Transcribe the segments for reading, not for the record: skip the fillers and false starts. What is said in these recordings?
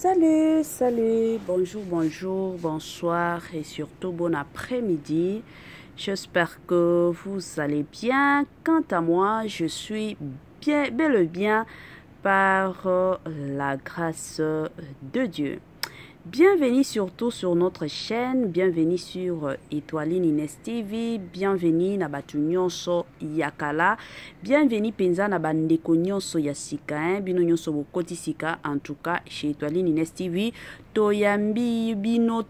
Salut, bonjour, bonsoir et surtout bon après-midi. J'espère que vous allez bien. Quant à moi, je suis bel et bien par la grâce de Dieu. Bienvenue surtout sur notre chaîne, bienvenue sur Étoiline Ines TV, bienvenue na batu nyonso yakala, bienvenue penza na bandeko nyonso ya sika, bino nyonso bokoti sika, en tout cas chez Étoiline Ines TV, toyambi bino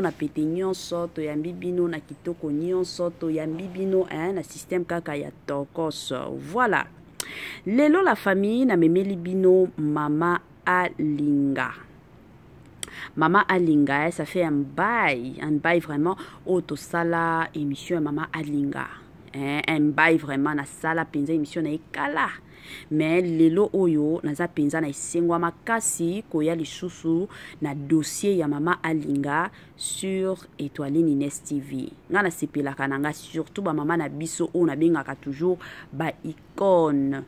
na pete nyonso, toyambi bino na kitoko nyonso, toyambi bino na système kaka ya tokos. Voilà. Lelo la famille na memeli bino mama Alinga. Mama Alinga, ça fait un bail vraiment auto sala émission Mama Alinga. Un bail vraiment na sala penza émission na ekala. Mais lelo oyo naza penza na isengwa makasi koya lisusu na dossier ya Mama Alinga sur Étoiline Ines TV. Nga na sepelaka nanga surtout ba mama na biso o na bengaka toujours ba icône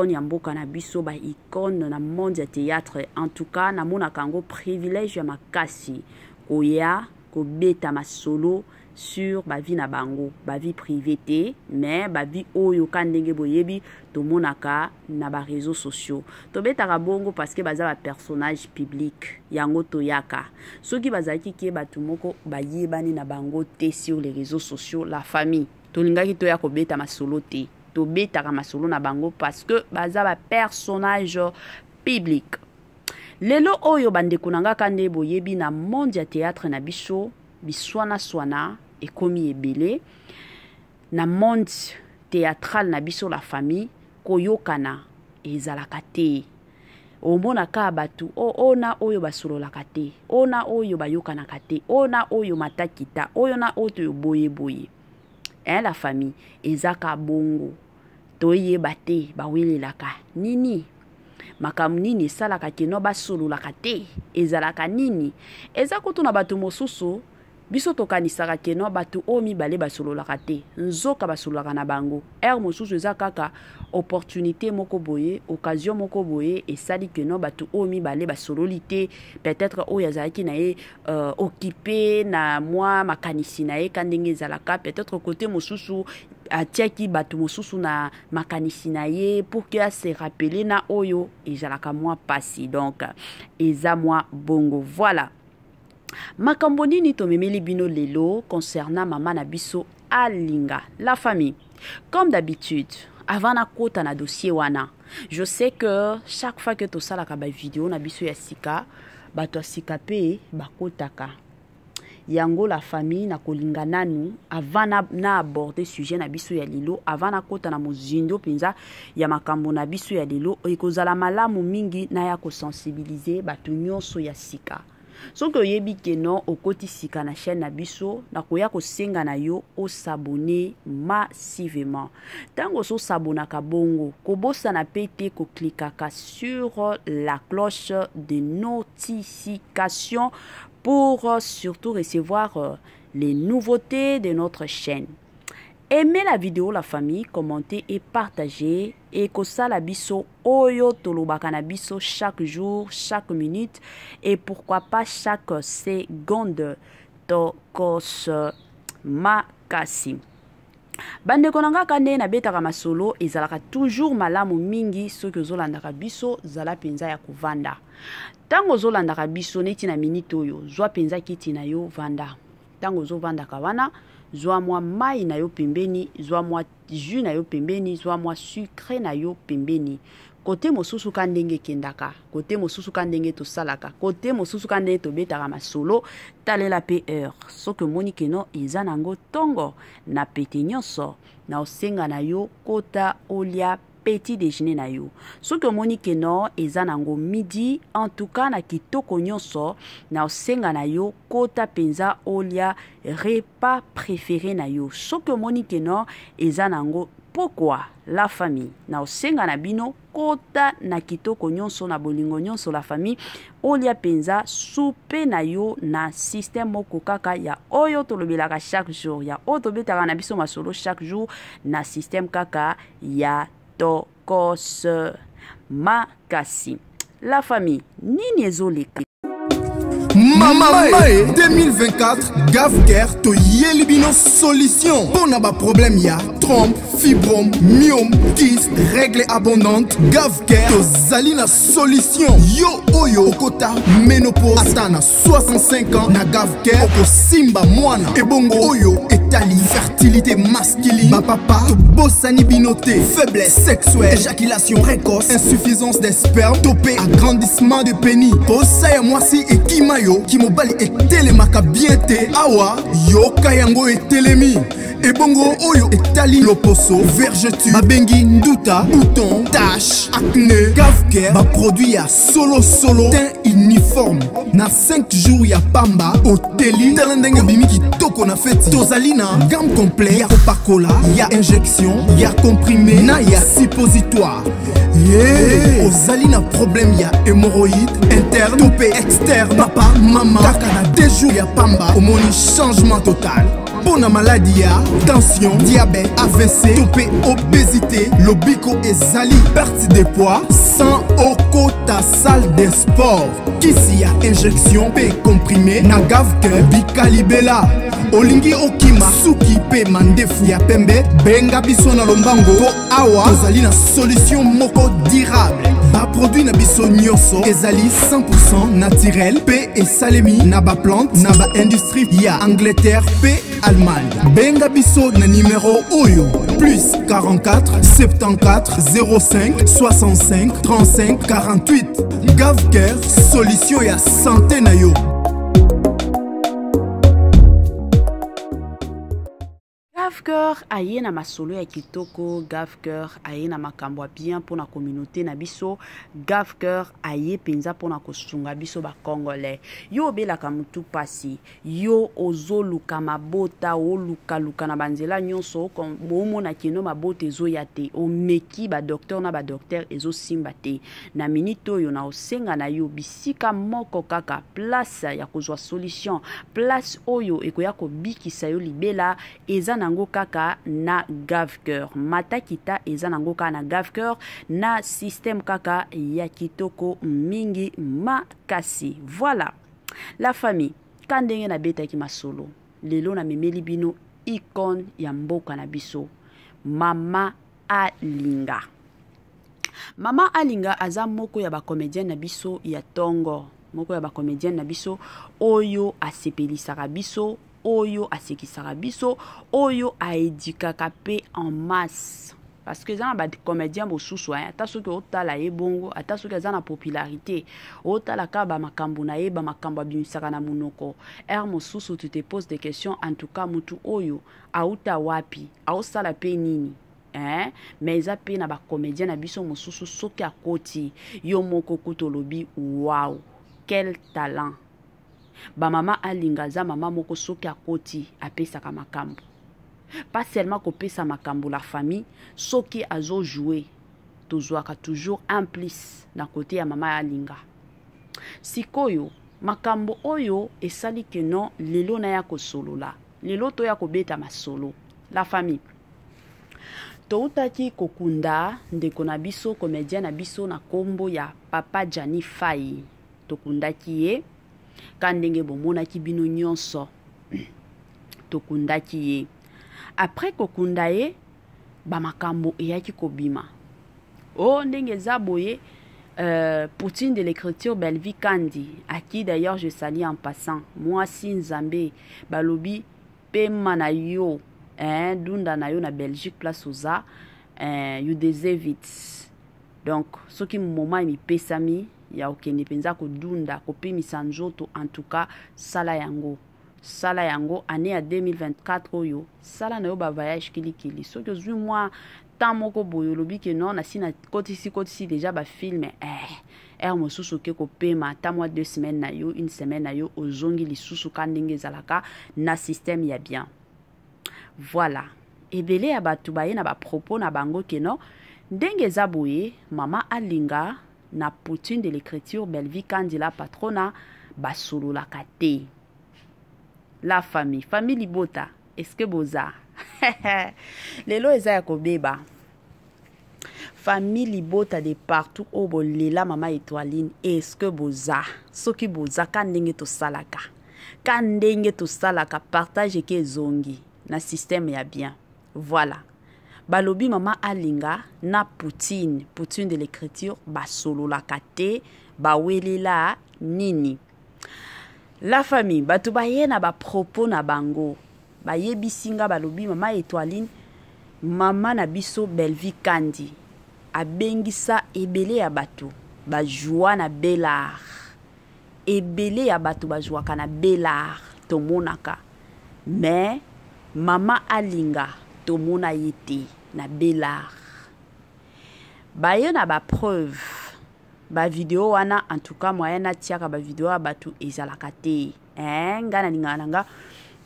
ya mboka na biso, ba icône na monde ya théâtre. En tout cas na mona kango privilège ya makasi koya ko beta masolo sur ba vie na bango, ba vie privée, mais ba vie oyo kandenge boyebi to monaka na ba réseaux sociaux. To betaka bongo parce que baza ba personnage public yango to yaka. Soki bazaki ke batu moko ba yebani na bango te sur les réseaux sociaux, la famille. To lingaki to ya ko beta masolo te. To betaka masolo na bango parce que baza ba personnage public. Lelo oyo bandeko nanga kande boyebi na monde ya théâtre na biso biswana et komi ebele na monde théâtral na biso la famille koyokana ezalaka te. Omona ka batu ona oyo basololaka te, ona oyo bayokanaka te, ona oyo matakita, oyo na oyo boye. La famille ezaka bongo toyeba te bawelelaka nini makambo nini esalaka keno basololaka te, ezalaka nini eza kutu na batu mosusu biso tokanisaka keno batu o mibale basololaka te, nzoka basololaka na bango. Mosusu eza kaka opportunité moko boye, occasion moko boye esali keno batu o mibale basololi te, peut-être o yazalaki na ye occupé na moi makanisi na ye kandenge ezalaka, peut-être côté mosusu atiaki batu mosusu na makanisi na ye pour que se rappeler na oyo ezalaka moi pasi. Donc eza moi bongo. Voilà. Makambo nini tomemeli bino lelo concernant mama na biso Alinga, la famille. Comme d'habitude, avant na kota na dossier wana, je sais que chaque fois que to salaka ba vidéo na biso ya sika, bato sika pe bakotaka. Yango la famille na kolinga nanu avant na aborder sujet na biso ya lilo, avant na kota na mozindo penza ya makambo na biso ya lilo, ekozala malamu mingi na ya ko sensibiliser bato nyonso ya sika. So que yebi keno okoti sika na chaîne na biso na koya ko senga na yo o s'abonner massivement. Tango so s'abonaka bongo ko bossa na pete ko klikaka sur la cloche de notification pour surtout recevoir les nouveautés de notre chaîne. Aimez la vidéo la famille, commentez et partagez et que ça la biso oyo tolobaka na biso chaque jour, chaque minute et pourquoi pas chaque seconde tokos makasi. Bande konanga kande na betaka masolo ezalaka toujours malamu mingi soki ozolandaka biso zala penza ya kovanda. Tango ozolandaka biso neti na minute oyo zwa penza kiti na yo vanda. Tango ozovanda kawana zwa mwa mai na yo pembeni, zwa mwa jus na yo pembeni, zwa mwa sucre na yo pembeni. Kote mosusu kandenge kendaka, kote mosusu kandenge to salaka, kote mosusu kandenge to betaka masolo, talela pe heure. Soke moni keno eza nango tongo na pete nyonso, na osenga na yo kota olia petit déjeuner na yo. Soki omoni keno eza nango midi, en tout cas na kitoko nyonso na osenga na yo kota penza olia repas préféré na yo. Soki omoni keno eza nango pourquoi la famille na osenga na bino kota na kitoko nyonso na bolingo nyonso la famille olia penza soupe na yo na système moko kaka ya oyo tolobelaka chaque jour, ya oyo tobetaka na biso masolo chaque jour na système kaka ya tokos makasi. La famille, nini ezoleka. Mama 2024 Gavker to Yelibino solution. Bon aba problème ya trompe, fibrome, myome, kyste, règle abondante. Gavker to zalina solution. Yo oyo okota ménopause atana 65 ans na Gavker oko simba mwana. Ebongo oyo etali fertilité masculine. Ba papa to bosani binoté, faiblesse sexuelle, éjaculation précoce, insuffisance des spermes, topé agrandissement de pénis. Posaya mwasi et kimayo kimobali etelemaka bien te awa yoka yango etelemi. Ebongo oyo etali loposo, vergeture, babengi nduta, bouton, tache, acné. Gavker ba produit ya solo teint uniforme. Na 5 jours ya pamba oteli talendenge bimi kitoko na feti. Tozali na gamme complet ya kopakola, ya injection, ya comprimé na ya suppositoire. Yeah. Ozali na problème ya hémorroïde interne, topé externe. Papa, maman, kaka na 2 jours ya pamba omoni changement total. Bona maladie ya tension, diabète, AVC, topé obésité, lobiko ezali perte de poids sans okota salle de sport. Kisi ya injection pe comprimé na Gavker bikalibela. Olingi okima suki pe mandefu ya pembe benga biso na lombango po awa tozali na solution moko durable. Ba produit na biso nyonso ezali 100% naturel pe esalemi na ba plante na ba industrie ya Angleterre pe Allemagne. Benga biso na numéro oyo plus 44 74 05 65 35 48. Gavker solution ya santé na yo. Gavker aye na masolo ya kitoko, Gavker aye na makambo bien pour na communauté na biso, Gavker aye penza pour na kosunga biso ba congolais. Yo obelaka mutu pasi, yo ozoluka mabota oluka na banzela nyonso kon momona kino mabota ezo yate omeki ba docteur na ba docteur ezo simba te. Na minito yo na osenga na yo bisika moko kaka place ya kozwa solution, place oyo ekoya ko bikisa yo libela eza nango kaka na Gavker. Matakita eza nango kaka na Gavker na système kaka ya kitoko mingi makasi. Voilà. La famille, kandenge na beta ki masolo. Lelo na memeli bino icône ya mboka na biso. Mama Alinga. Mama Alinga aza moko ya ba comédien na biso ya tongo. Moko ya ba comédien na biso oyo asepelisaka biso, oyo asekisaka biso, oyo aedikaka pe en masse. Parce que ça ba comédien mosusu ata soki otala ye bongo, ata soki aza na popularité, otala ka ba makambo na ye ba makambo abimisaka na munoko. Mosusu tu te poses des questions, en tout cas mutu oyo auta wapi, ausala pe nini. Mais eza pe na ba comédien na biso mosusu soki akoti yo moko kutolobi wow, quel talent. Ba mama Alinga za mama moko soki akoti apesaka makambo. Pas seulement ko pesa makambo la famille, soki azo jouer tozwaka toujours un plus na côté ya mama Alinga. Sikoyo makambo oyo esali ke non lelo na ya kosolola. Lelo to ya kobeta masolo. La famille toutaki kokunda ndeko na biso comédien na biso na kombo ya Papa Jani Fai. Tokundaki ye kandenge bomonaki bino nyonso. Tokundaki ye. Après kokunda ye ba makambo eyaki kobima. Oh ndenge zaboye Poutine de l'écriture Belvi Kandi, à qui d'ailleurs je salue en passant. Moi si Nzambe balobi pema na yo dunda na yo na Belgique place oza you deserve it. Donc ce qui moment mi pesami ya okende penza ko dunda ko pemisa nzoto, en tout cas sala yango année à 2024 oyo sala na yo ba voyage kilikili so que zui moi tant moko boyo lobi que non na sina kotisi déjà ba film mosusu ke ko pema ta mois 2 semaines na yo, une semaine na yo ozongi lisusu kandenge zalaka na système ya bien. Voilà. Ebele ya batu baye na ba propos na bango ke non ndenge zaboye mama Alinga na Poutine de l'écriture Belvi Kandi la patrona basolo la kate. La famille libota, est-ce que boza? Lelo eza ya kobeba. famille libota de partout au bolela mama étoiline est-ce que boza soki boza kandenge to salaka partage ke zongi na système ya bien voilà balobi mama alinga na Poutine de l'écriture basolo la kate bawelela nini la famille batu baye na ba propos na bango bayebisinga balobi mama étoiline mama na biso Belvi Kandi abengisa ebele ya batu bajwa na belar ebele ya batu bajwa kana belar tomonaka mais mama alinga tomona yete na belar baye na ba preuve ba vidéo wana en tout cas moyen na tiaka ba vidéo batu ezalaka te ngana ningana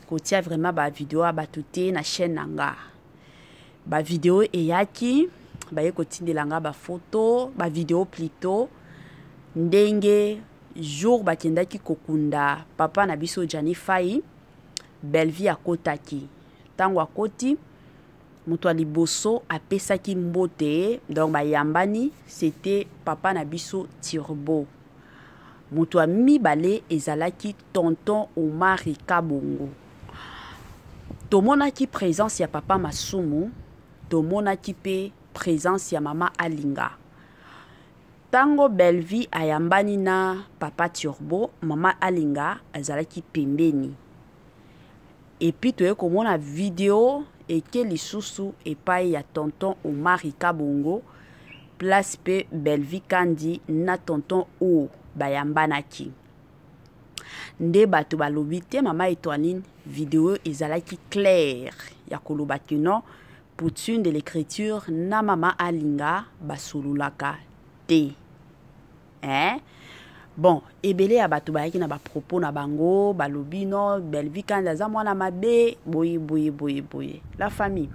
kotia vraiment ba vidéo batu te na chaîne nanga ba vidéo eyaki baye kotindelanga ba photo ba vidéo plutôt ndenge jour bakendaki kokunda papa na biso Jani Fai Belvi akotaki tango akoti muto liboso apesaki mbote donc bayambani c'était papa na biso Turbo muto mibale ezalaki tonton Omar Kabongo tomonaki présence ya papa Masumu tomonaki pe présence ya mama Alinga tango Belvi ayambani na papa Turbo mama Alinga azalaki pembeni et puis toye komona vidéo eke lisusu epai ya tonton Omar Kabongo place pe Belvi Kandi na tonton O bayambanaki nde bato balobi te mama étoiline vidéo ezalaki claire ya kolobaki non Poutine de l'écriture na mama Alinga basululaka te bon ebele ya bato bayaki na ba propos na bango balobi non Belvi Kandi aza mwana mabe boye la famille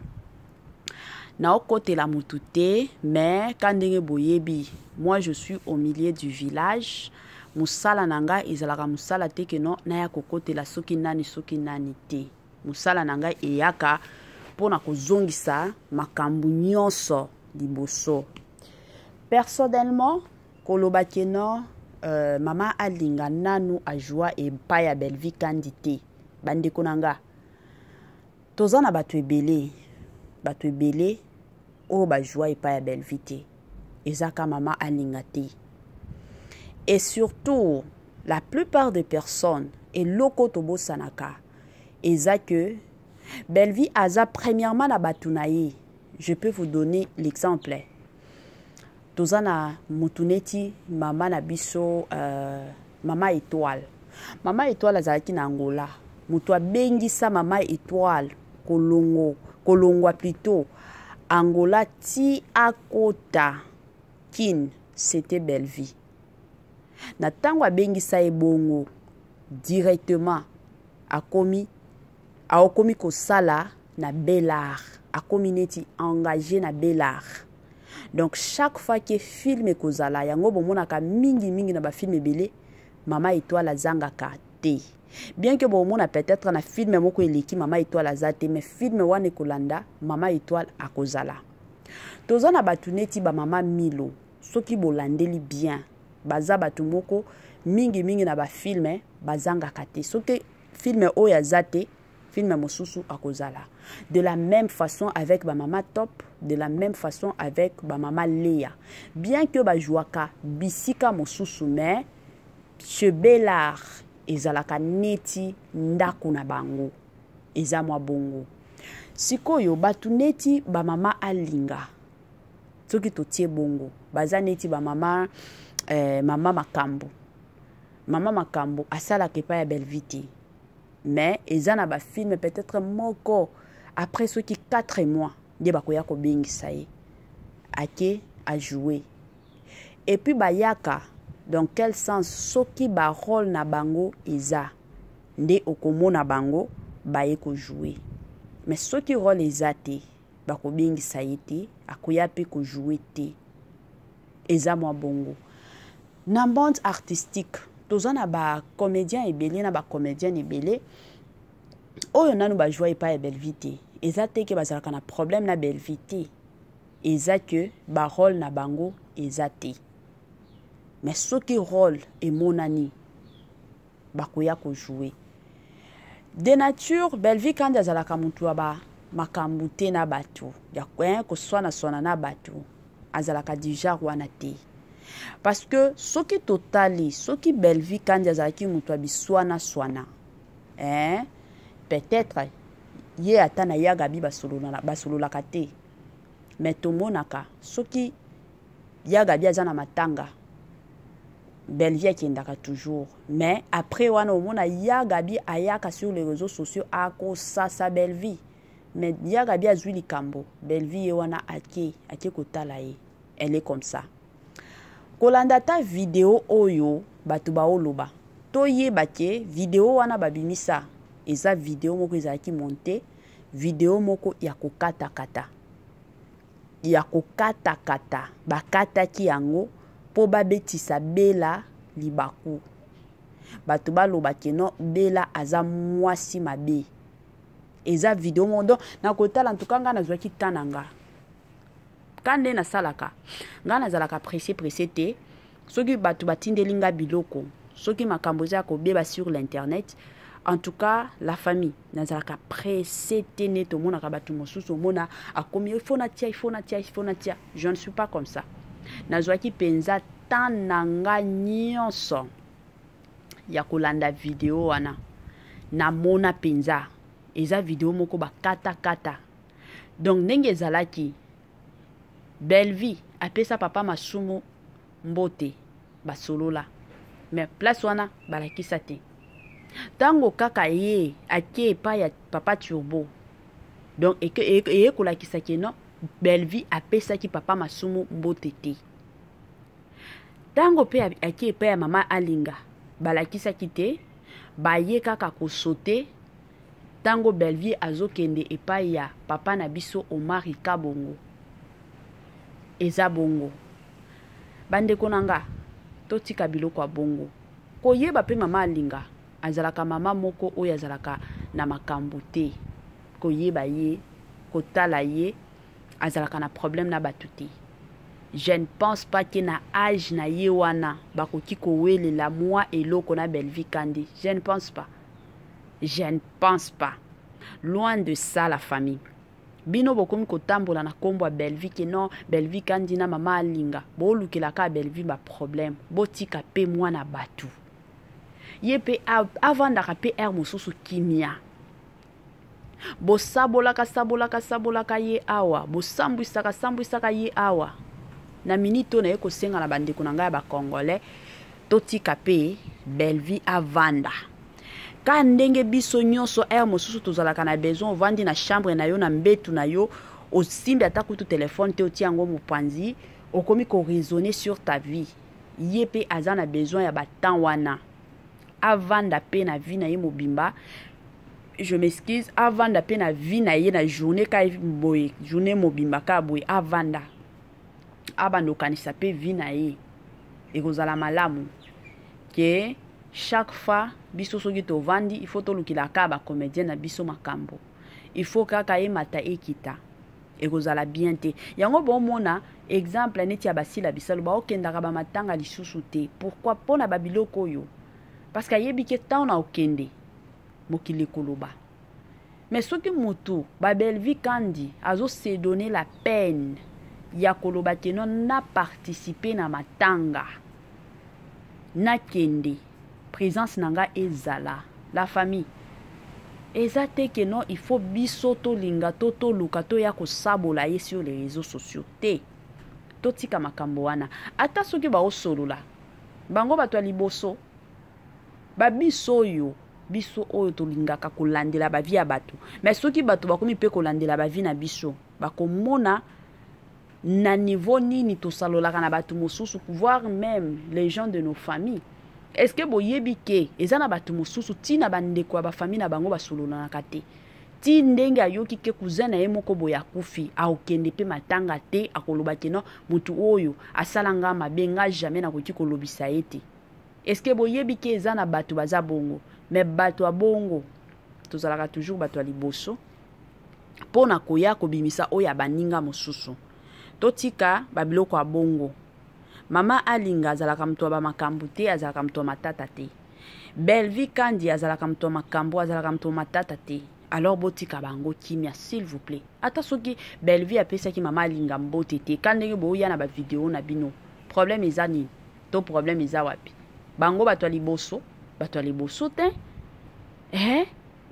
na okote la mutu te mais kandenge boyebi moi je suis au milieu du village musala nanga ezalaka musala te ke non na ya kokote la soki nani te musala nanga eyaka pona kozongisa makambu nyonso liboso personnellement kolobaki non mama Alinga nanu ajwa epai ya Belvi Kandi te bandeko nanga toza na bato ebele o bajwa epai ya Belvi te ezaka mama Alinga te et surtout la plupart des personnes et loko tobo sanaka eza que Belvi aza premièrement na batunaye je peux vous donner l'exemple tozana mutuneti mama na biso mama étoile azalaki na Angola mutu abengisa mama étoile kolongwa plutôt Angola ti akota kin c'était Belvi na tango abengisa ebongo directement akomi kosala na belar akomi neti engagé na belar donc chaque fois que film kozala yango bomonaka mingi na ba film ebele mama étoile azangaka te bien que bomona peut-être na film moko eleki mama étoile azate mais film wane kolanda mama étoile akozala toza na batu neti ba mama Milo soki bolandeli bien baza batu moko mingi na ba film bazangaka te soki film oyo azate film mosusu akozala de la même façon avec ba mama Top de la même façon avec ba mama Léa bien que ba jouaka bisika mosusu mais chez Belar ezalaka neti ndako na bango eza mwa bongo sikoyo batu neti ba mama Alinga soki totie bongo baza neti ba mama mama Makambo asala kepa ya Belviti mais eza na ba film peut-être moko après ce qui 4 mois de bakoya ko bengisa ye ake a jouer et puis bayaka dans quel sens soki ba rôle na bango eza nde okomona bango baye ko jouer mais soki rôle eza te bako bengisa ye te akoya pe ko jouer te eza mwa bongo na bande artistique toza na ba comédien ebele na ba comédienne ebele oyo nanu ba jouer pa ya Belviti eza te ke bazalaka na problème na Belviti eza que ba rôle na bango eza te. Mais soki rôle emonani bakoya ko jouer. De nature Belle-Vie kandi azalaka mutu aba makambu te na batu ya ko swana na batu azalaka déjà wana te. Parce que soki totali soki Belle-Vie kandi azalaki mutu abiswana peut-être ye ata na ya gabi basololaka te. Mais tomonaka soki ya gabi azana matanga Belle-Vie akendaka toujours. Mais après wana omona ya gabi ayaka sur les réseaux sociaux ako sa Belle-Vie. Mais ya gabi azwi likambo Belle-Vie ye wana ake kotala ye. Elle est comme ça. Kolanda ta vidéo oyo batu baoloba. Toyeba ke vidéo wana babimisa. Eza vidéo moko ezalaki monté, vidéo moko ya kokata. Ya kokata. Bakataki yango po babetisa Bella libaku. Batu baloba ke no Bella aza mwasi mabe. Eza vidéo mondo na kotala ntuka nga nazwaki tananga. Kande na salaka. Nga nazalaka pressé te. Soki batu batindeli nga biloko. Soki makambo za ko beba sur l'internet. En tout cas, la famille nazalaka pressé te neto mona ka batu mosusu mona akomi il faut na tia. Je ne suis pas comme ça. Nazwaki penza tananga nyonso. Ya kolanda vidéo wana. Na mona penza. Eza vidéo moko ba kata. Donc ndenge zalaki Belle-Vie apesa papa masumu mbote basolola. Mais place wana balakisa te. Tango kaka ye ake pa ya papa Turbo. Donc eke kolakisa ke non Belle-Vie apesa ki papa masumu mbote te. Tango pe ake pa ya mama Alinga balakisa ki te ba ye kaka ko sauter. Tango Belle-Vie azokende epai ya papa na biso Omar Kabongo. Eza bongo. Bandeko nanga totika biloko ya bongo. Koyeba pe mama Alinga azalaka mama moko oyo azalaka na makambo te. Koyeba ye, kotala ye, azalaka na problème na batu te. Je ne pense pas que na âge na ye wana bakoki kowelela moi eloko na Belle-Vie kandi. Je ne pense pas. Loin de ça la famille. Bino bokomi kotambola na kombo ya Belle-Vie ke non Belle-Vie kandi na mama Alinga. Bo lukelaka Belle-Vie ba problème. Botika pe mwana batu. Ye pe avandaka pe mosusu kimia. Bo sabolaka ye awa. Bo sambwisaka ye awa. Na minito na ye kosenga na bandeko na ngai ba Congolais. Totika pe Belle-Vie avanda. Ka ndenge biso nyonso mosusu tozalaka na besoin vandi na chambre na yo na mbetu na yo osimbi atakutu telefone te oti yango mopanzi okomi ko raisonner sur ta vie. Ye pe aza na besoin ya batan wana. Avanda pe na vie na ye mobimba. Je m'excuse, avanda pe na vie na ye na journée ka boye, journée mobimba ka boye avanda. Abando kanisa pe vie na ye. Ekozala malamu. Ke chaque fois biso soki to vandi il faut to lukila ka ba comédien na biso makambo. Il faut kaka ye mata ekita. Ekozala bien te. Yango bon mona exemple neti ya basila bisalo ba okendaka ba matanga lisusu te. Pourquoi pona babiloko yo? Parce que yebi ke ta na okende mokili koloba. Mais soki mutu ba Belle-Vie kandi azo se donner la peine ya koloba ke non na participer na matanga. Na kende présence nanga ezala la famille ezate que non il faut biso to linga to luka to ya ko sabola ye sur les réseaux sociaux te totika makambo wana ata soki ba osolola bango bato liboso ba biso oyo to lingaka kolandela ba vie ya bato mais soki bato bakomi pe kolandela ba vie na biso bakomona na niveau nini to salolaka na bato mosusu voire même les gens de nos familles. Est-ce que boyebi ke ezana batu mosusu tina bandeko ya ba famille na bango basolola na kate ti ndenge ayoki ke cousin na ye moko boya kufi akokende pe matanga te akoloba ke no mutu oyo asalanga mabenga jamais na koki kolobisa ete. Est-ce que boyebi ke ezana batu baza bongo mais batu a bongo tozalaka toujours batu a liboso pona koya kobimisa oya baninga mosusu totika babiloko ya bongo. Mama alinga azalaka mtu wa makambu te, azalaka mtu wa matata te. Belle-Vie kandi azalaka mtu wa makambu, azalaka mtu wa matata te. Alors botika bango kimia s'il vous plaît. Ata soki Belle-Vie apesa ki mama alinga mbote te, kandenge boya na ba vidéo na bino. Problème eza nini? To problème eza wapi? Bango bato ya liboso te.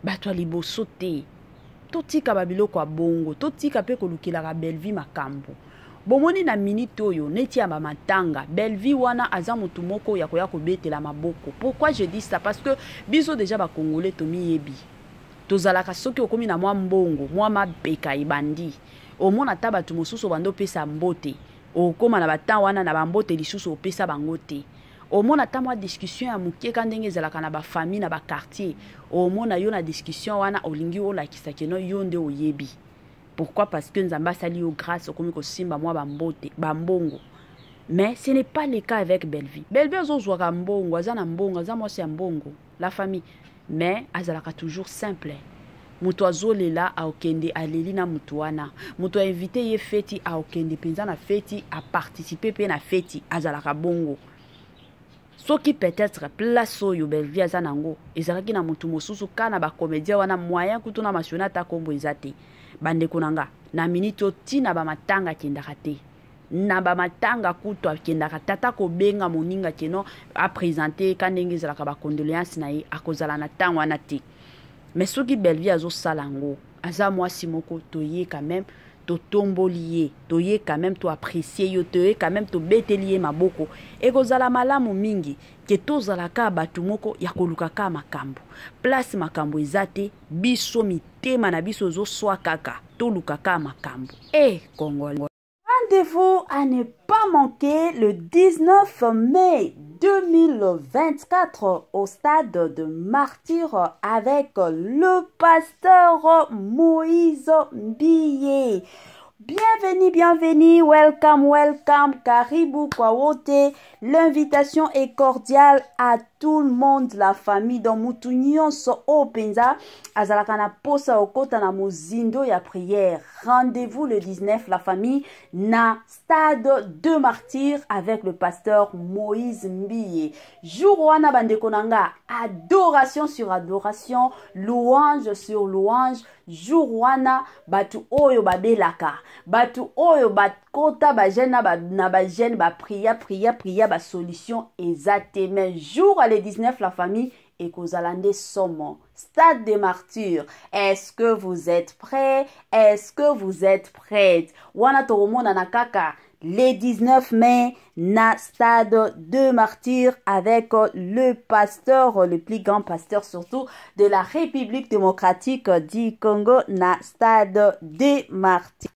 Bato ya liboso te. Totika babiloko ya bongo, totika pe kolukela Belle-Vie makambu. Bomoni na minute oyo neti ya matanga Belle-Vie wana aza mutu moko ya koya kobetela maboko. Pourquoi je dis ça? Parce que biso déjà ba congolais tomi yebi. Tozalaka soki okomi na mwa mbongo, mwa mabeka ibandi. Omona ta batu mosusu bando pesa mbote. Okoma na batan wana na bambote lisusu opesa bango te. Omona ta mwa discussion ya muke kandenge ezalaka na ba famille na ba quartier. Omona yo na discussion wana olingi olakisa keno yo nde oyebi. Pourquoi? Parce que Nzamba sali yo grâce okomi ko simba mwa bambote, bambongo. Mais ce n'est pas le cas avec Belle-Vie. Belle-Vie azozwaka mbongo, azana mbongo, aza mwasi ya mbongo, la famille. Mais azalaka toujours simple. Mutu azolela aokende aleli na mutu wana. Mutu a invité ye feti aokende penza na feti a participer pe na feti azalaka bongo. Soki peut-être place oyo Belle-Vie azanango ezalaki na mutu mosusu kana ba comédien wana moyen kutu na masiona ta kombo ezate. Bande konanga na minute tina ba matanga kendaka te. Na ba matanga kutu akendaka tata ko benga moninga keno a présenter kanenge ezalaka ba condoléances na ye akozala na tango wana te. Mais soki Belle-Vie azo salango aza mwasi moko toye quand même to tomboliye toye quand même to apprécier yo toye quand même to beteliye maboko ekozala malamu mingi ke tozalaka batu moko ya kolukaka makambo place makambo ezate biso mitema na biso zo swa kaka tolukaka makambo Congolais. Rendez-vous à ne pas manquer le 19 mai 2024 au stade de Martyr avec le pasteur Moïse Mbiye. Bienvenue, welcome, karibu kwa wote. L'invitation est cordiale à tout le monde, la famille dans mutu nyonso openza azalaka na posa okota na mozindo ya prière. Rendez-vous le 19 la famille na stade de Martyr avec le pasteur Moïse Mbiye. Jour wana bandeko nanga, adoration sur adoration, louange sur louange. Jour wana batu oyo babelaka, batu oyo bakota ba jeune na ba jeune ba priya ba solution ezate. Mais jour à le 19 la famille et kozalande somo stade des martyrs. Est-ce que vous êtes prêts? Est-ce que vous êtes prêtes? Wana toromona na kaka le 19 mai na stade de martyrs avec le pasteur, le plus grand pasteur surtout de la République démocratique du Congo na stade de martyrs.